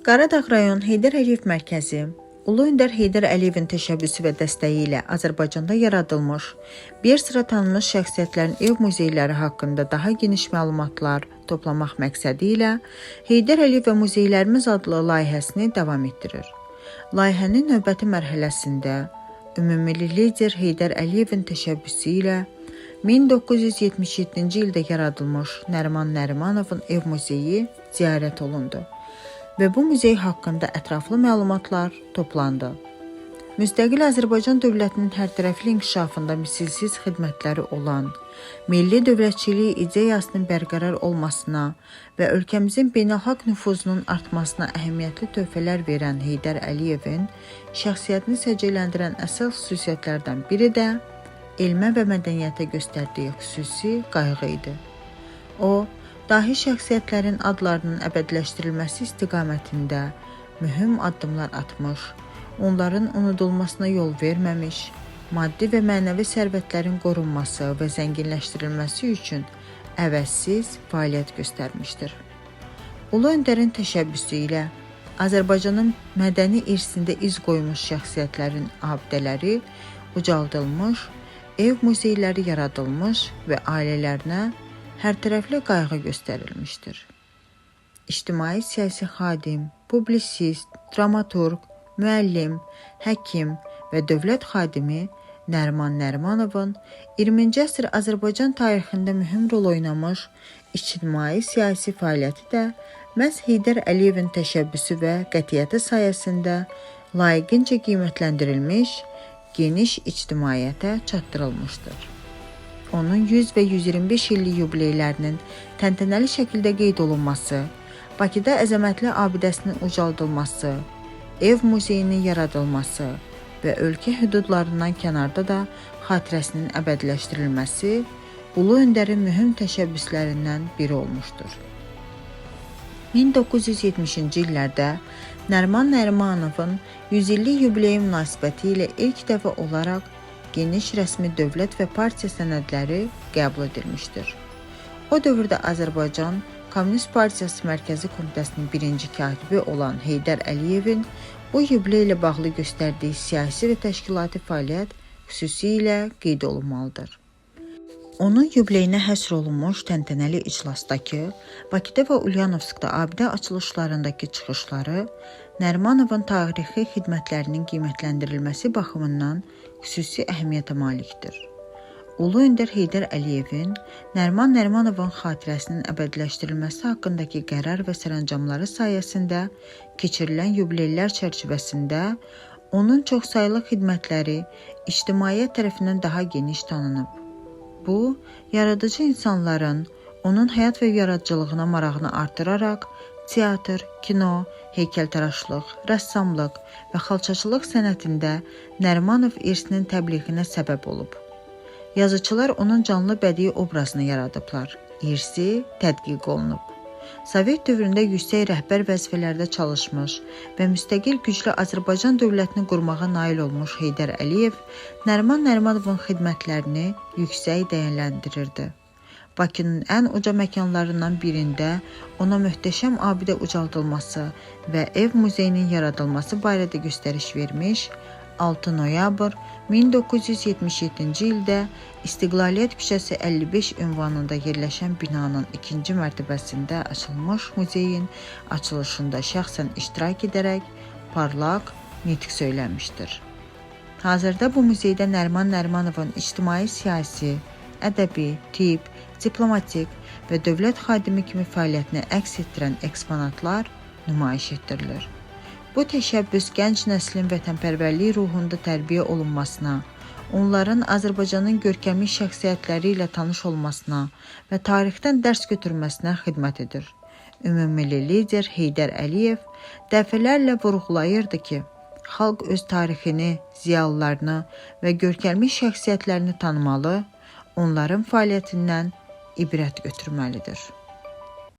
Qaradağ rayon Heydər Əliyev mərkəzi Ulu Öndər Heydər Əliyevin təşəbbüsü və dəstəyi ilə Azərbaycanda yaradılmış bir sıra tanınmış şəxsiyyətlərin ev muzeyləri haqqında daha geniş məlumatlar toplamaq məqsədi ilə Heydər Əliyev və Muzeylərimiz adlı layihəsini davam etdirir. Layihənin növbəti mərhələsində ümumilli lider Heydər Əliyevin təşəbbüsü ilə 1977-ci ildə yaradılmış Nəriman Nərimanovun ev muzeyi ziyarət olundu və bu muzey haqqında ətraflı məlumatlar toplandı. Müstəqil Azərbaycan dövlətinin hərtərəfli inkişafında misilsiz xidmətləri olan, milli dövlətçiliyi ideyasının bərqərar olmasına və ölkəmizin beynəlxalq nüfuzunun artmasına əhəmiyyətli töhfələr verən Heydər Əliyevin şəxsiyyətini səciyyələndirən əsas xüsusiyyətlərdən biri də elmə və mədəniyyətə göstərdiyi xüsusi qayğı idi. O, dahi şəxsiyyətlərin adlarının əbədiləşdirilməsi istiqamətində mühüm addımlar atmış, onların unudulmasına yol verməmiş, maddi və mənəvi sərvətlərin qorunması və zənginləşdirilməsi üçün əvəzsiz fəaliyyət göstərmişdir. Ulu Öndərin təşəbbüsü ilə Azərbaycanın mədəni irsində iz qoymuş şəxsiyyətlərin abidələri ucaldılmış, ev muzeyləri yaradılmış və ailələrinə hərtərəfli qayğı göstərilmişdir. İctimai-siyasi xadim, publisist, dramaturq, müəllim, həkim və dövlət xadimi Nəriman Nərimanovun 20-ci əsr Azərbaycan tarixində mühüm rol oynamış ictimai-siyasi fəaliyyəti də məhz Heydər Əliyevin təşəbbüsü və qətiyyəti sayəsində layiqincə qiymətləndirilmiş, geniş ictimaiyyətə çatdırılmışdır. Onun 100 və 125 illik yubileylərinin təntənəli şəkildə qeyd olunması, Bakıda əzəmətli abidəsinin ucaldılması, ev muzeyinin yaradılması və ölkə hüdudlarından kənarda da xatirəsinin əbədiləşdirilməsi Ulu Öndərin mühüm təşəbbüslərindən biri olmuşdur. 1970-ci illərdə Nəriman Nərimanovun 100 illik yubileyi münasibəti ilə ilk dəfə olaraq geniş rəsmi dövlət və partiya sənədləri qəbul edilmişdir. O dövrdə Azərbaycan Kommunist Partiyası Mərkəzi Komitəsinin birinci katibi olan Heydər Əliyevin bu yubiley ilə bağlı göstərdiyi siyasi və təşkilati fəaliyyət xüsusilə qeyd olunmalıdır. Onun yubileyinə həsr olunmuş təntənəli iclasdakı, Bakıda və Ulyanovskda abidə açılışlarındakı çıxışları Nərimanovun tarixi xidmətlərinin qiymətləndirilməsi baxımından xüsusi əhəmiyyətə malikdir. Ulu Öndər Heydər Əliyevin Nəriman Nərimanovun xatirəsinin əbədiləşdirilməsi haqqındakı qərar və sərəncamları sayəsində keçirilən yubileylər çərçivəsində onun çoxsaylı xidmətləri ictimaiyyət tərəfindən daha geniş tanınıb. Bu, yaradıcı insanların onun həyat və yaradıcılığına marağını artıraraq teatr, kino, heykəltaraşlıq, rəssamlıq və xalçaçılıq sənətində Nərimanov irsinin təbliğinə səbəb olub. Yazıçılar onun canlı bədii obrazını yaradıblar, irsi tədqiq olunub. Sovet dövründə yüksək rəhbər vəzifələrdə çalışmış və müstəqil güclü Azərbaycan dövlətini qurmağa nail olmuş Heydər Əliyev Nəriman Nərimanovun xidmətlərini yüksək dəyərləndirirdi. Bakının ən uca məkanlarından birində ona möhtəşəm abidə ucaldılması və ev muzeyinin yaradılması barədə göstəriş vermiş, 6 noyabr 1977-ci ildə İstiqlaliyyət küçəsi 55 ünvanında yerləşən binanın ikinci mərtəbəsində açılmış muzeyin açılışında şəxsən iştirak edərək parlaq nitq söyləmişdir. Hazırda bu muzeydə Nəriman Nərimanovun ictimai-siyasi, ədəbi, tibb, diplomatik və dövlət xadimi kimi fəaliyyətini əks etdirən eksponatlar nümayiş etdirilir. Bu təşəbbüs gənc nəslin vətənpərvərlik ruhunda tərbiyə olunmasına, onların Azərbaycanın görkəmli şəxsiyyətləri ilə tanış olmasına və tarixdən dərs götürməsinə xidmət edir. Ümumilli lider Heydər Əliyev dəfələrlə vurğulayırdı ki, xalq öz tarixini, ziyalılarını və görkəmli şəxsiyyətlərini tanımalı, onların fəaliyyətindən ibrət götürməlidir.